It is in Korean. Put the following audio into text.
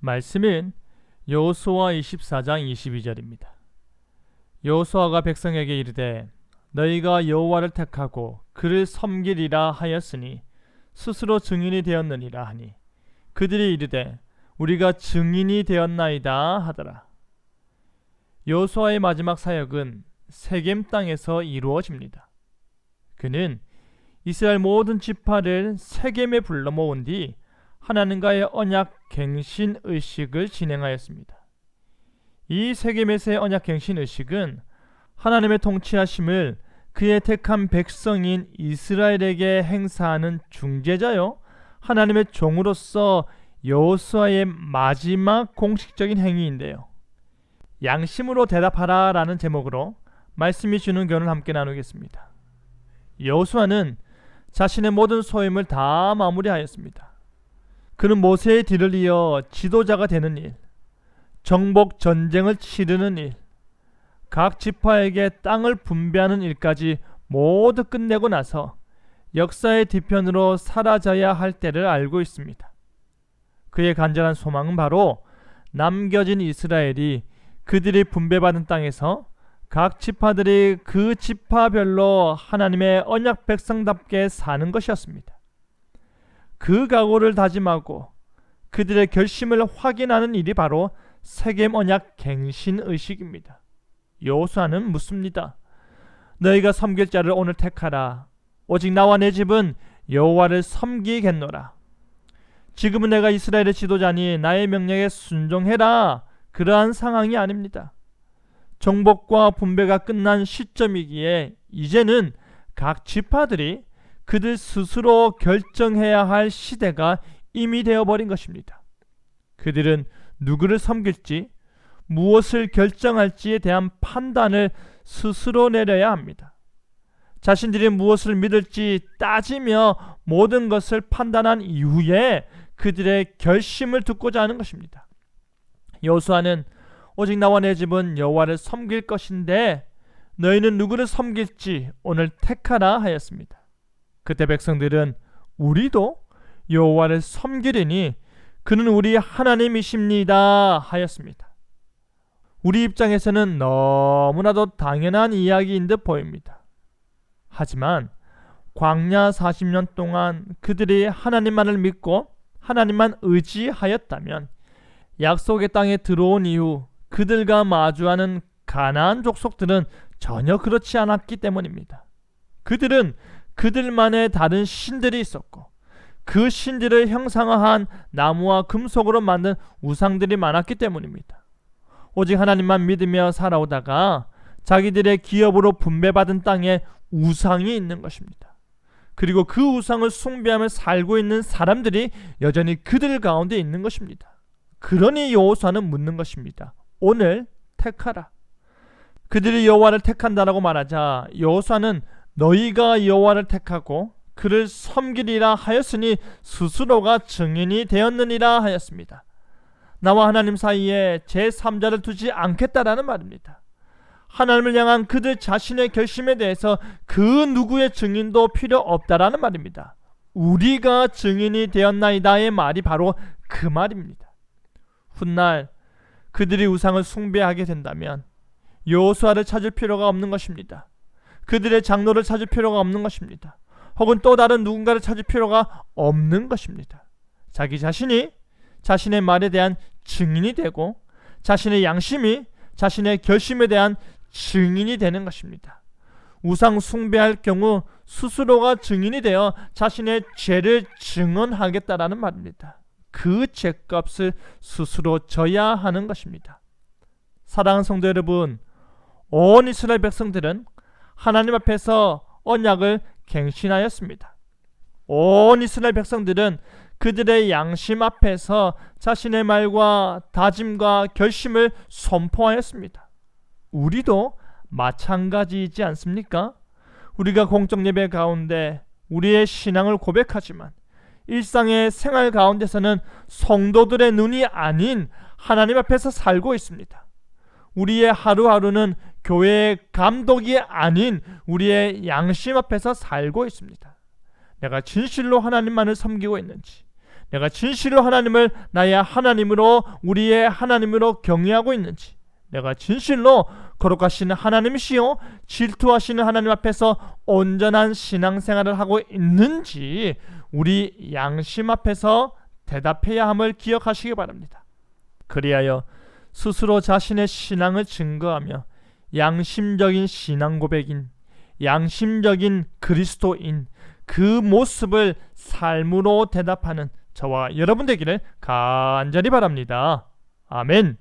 말씀은 여호수아 24장 22절입니다. 여호수아가 백성에게 이르되 너희가 여호와를 택하고 그를 섬기리라 하였으니 스스로 증인이 되었느니라 하니 그들이 이르되 우리가 증인이 되었나이다 하더라. 여호수아의 마지막 사역은 세겜 땅에서 이루어집니다. 그는 이스라엘 모든 지파를 세겜에 불러 모은 뒤 하나님과의 언약 갱신 의식을 진행하였습니다. 이 세겜에서의 언약 갱신 의식은 하나님의 통치하심을 그의 택한 백성인 이스라엘에게 행사하는 중재자요 하나님의 종으로서 여호수아의 마지막 공식적인 행위인데요. 양심으로 대답하라 라는 제목으로 말씀이 주는 교훈을 함께 나누겠습니다. 여호수아는 자신의 모든 소임을 다 마무리하였습니다. 그는 모세의 뒤를 이어 지도자가 되는 일, 정복 전쟁을 치르는 일, 각 지파에게 땅을 분배하는 일까지 모두 끝내고 나서 역사의 뒤편으로 사라져야 할 때를 알고 있습니다. 그의 간절한 소망은 바로 남겨진 이스라엘이 그들이 분배받은 땅에서 각 지파들이 그 지파별로 하나님의 언약 백성답게 사는 것이었습니다. 그 각오를 다짐하고 그들의 결심을 확인하는 일이 바로 세겜 언약 갱신 의식입니다. 여호수아는 묻습니다. 너희가 섬길 자를 오늘 택하라. 오직 나와 내 집은 여호와를 섬기겠노라. 지금은 내가 이스라엘의 지도자니 나의 명령에 순종해라. 그러한 상황이 아닙니다. 정복과 분배가 끝난 시점이기에 이제는 각 지파들이 그들 스스로 결정해야 할 시대가 이미 되어버린 것입니다. 그들은 누구를 섬길지, 무엇을 결정할지에 대한 판단을 스스로 내려야 합니다. 자신들이 무엇을 믿을지 따지며 모든 것을 판단한 이후에 그들의 결심을 듣고자 하는 것입니다. 여호수아는 오직 나와 내 집은 여호와를 섬길 것인데 너희는 누구를 섬길지 오늘 택하라 하였습니다. 그때 백성들은 우리도 여호와를 섬기리니 그는 우리 하나님이십니다 하였습니다. 우리 입장에서는 너무나도 당연한 이야기인 듯 보입니다. 하지만 광야 40년 동안 그들이 하나님만을 믿고 하나님만 의지하였다면 약속의 땅에 들어온 이후 그들과 마주하는 가나안 족속들은 전혀 그렇지 않았기 때문입니다. 그들은 그들만의 다른 신들이 있었고 그 신들을 형상화한 나무와 금속으로 만든 우상들이 많았기 때문입니다. 오직 하나님만 믿으며 살아오다가 자기들의 기업으로 분배받은 땅에 우상이 있는 것입니다. 그리고 그 우상을 숭배하며 살고 있는 사람들이 여전히 그들 가운데 있는 것입니다. 그러니 여호수아는 묻는 것입니다. 오늘 택하라. 그들이 여호와를 택한다라고 말하자 여호수아는 너희가 여호와를 택하고 그를 섬기리라 하였으니 스스로가 증인이 되었느니라 하였습니다. 나와 하나님 사이에 제3자를 두지 않겠다라는 말입니다. 하나님을 향한 그들 자신의 결심에 대해서 그 누구의 증인도 필요 없다라는 말입니다. 우리가 증인이 되었나이다의 말이 바로 그 말입니다. 훗날 그들이 우상을 숭배하게 된다면 여호수아를 찾을 필요가 없는 것입니다. 그들의 장로를 찾을 필요가 없는 것입니다. 혹은 또 다른 누군가를 찾을 필요가 없는 것입니다. 자기 자신이 자신의 말에 대한 증인이 되고 자신의 양심이 자신의 결심에 대한 증인이 되는 것입니다. 우상 숭배할 경우 스스로가 증인이 되어 자신의 죄를 증언하겠다라는 말입니다. 그 죄값을 스스로 져야 하는 것입니다. 사랑하는 성도 여러분, 온 이스라엘 백성들은 하나님 앞에서 언약을 갱신하였습니다. 온 이스라엘 백성들은 그들의 양심 앞에서 자신의 말과 다짐과 결심을 선포하였습니다. 우리도 마찬가지이지 않습니까? 우리가 공적 예배 가운데 우리의 신앙을 고백하지만 일상의 생활 가운데서는 성도들의 눈이 아닌 하나님 앞에서 살고 있습니다. 우리의 하루하루는 교회의 감독이 아닌 우리의 양심 앞에서 살고 있습니다. 내가 진실로 하나님만을 섬기고 있는지, 내가 진실로 하나님을 나의 하나님으로, 우리의 하나님으로 경외하고 있는지, 내가 진실로 거룩하신 하나님이시요 질투하시는 하나님 앞에서 온전한 신앙생활을 하고 있는지 우리 양심 앞에서 대답해야 함을 기억하시기 바랍니다. 그리하여 스스로 자신의 신앙을 증거하며 양심적인 신앙 고백인, 양심적인 그리스도인 그 모습을 삶으로 대답하는 저와 여러분 되기를 간절히 바랍니다. 아멘.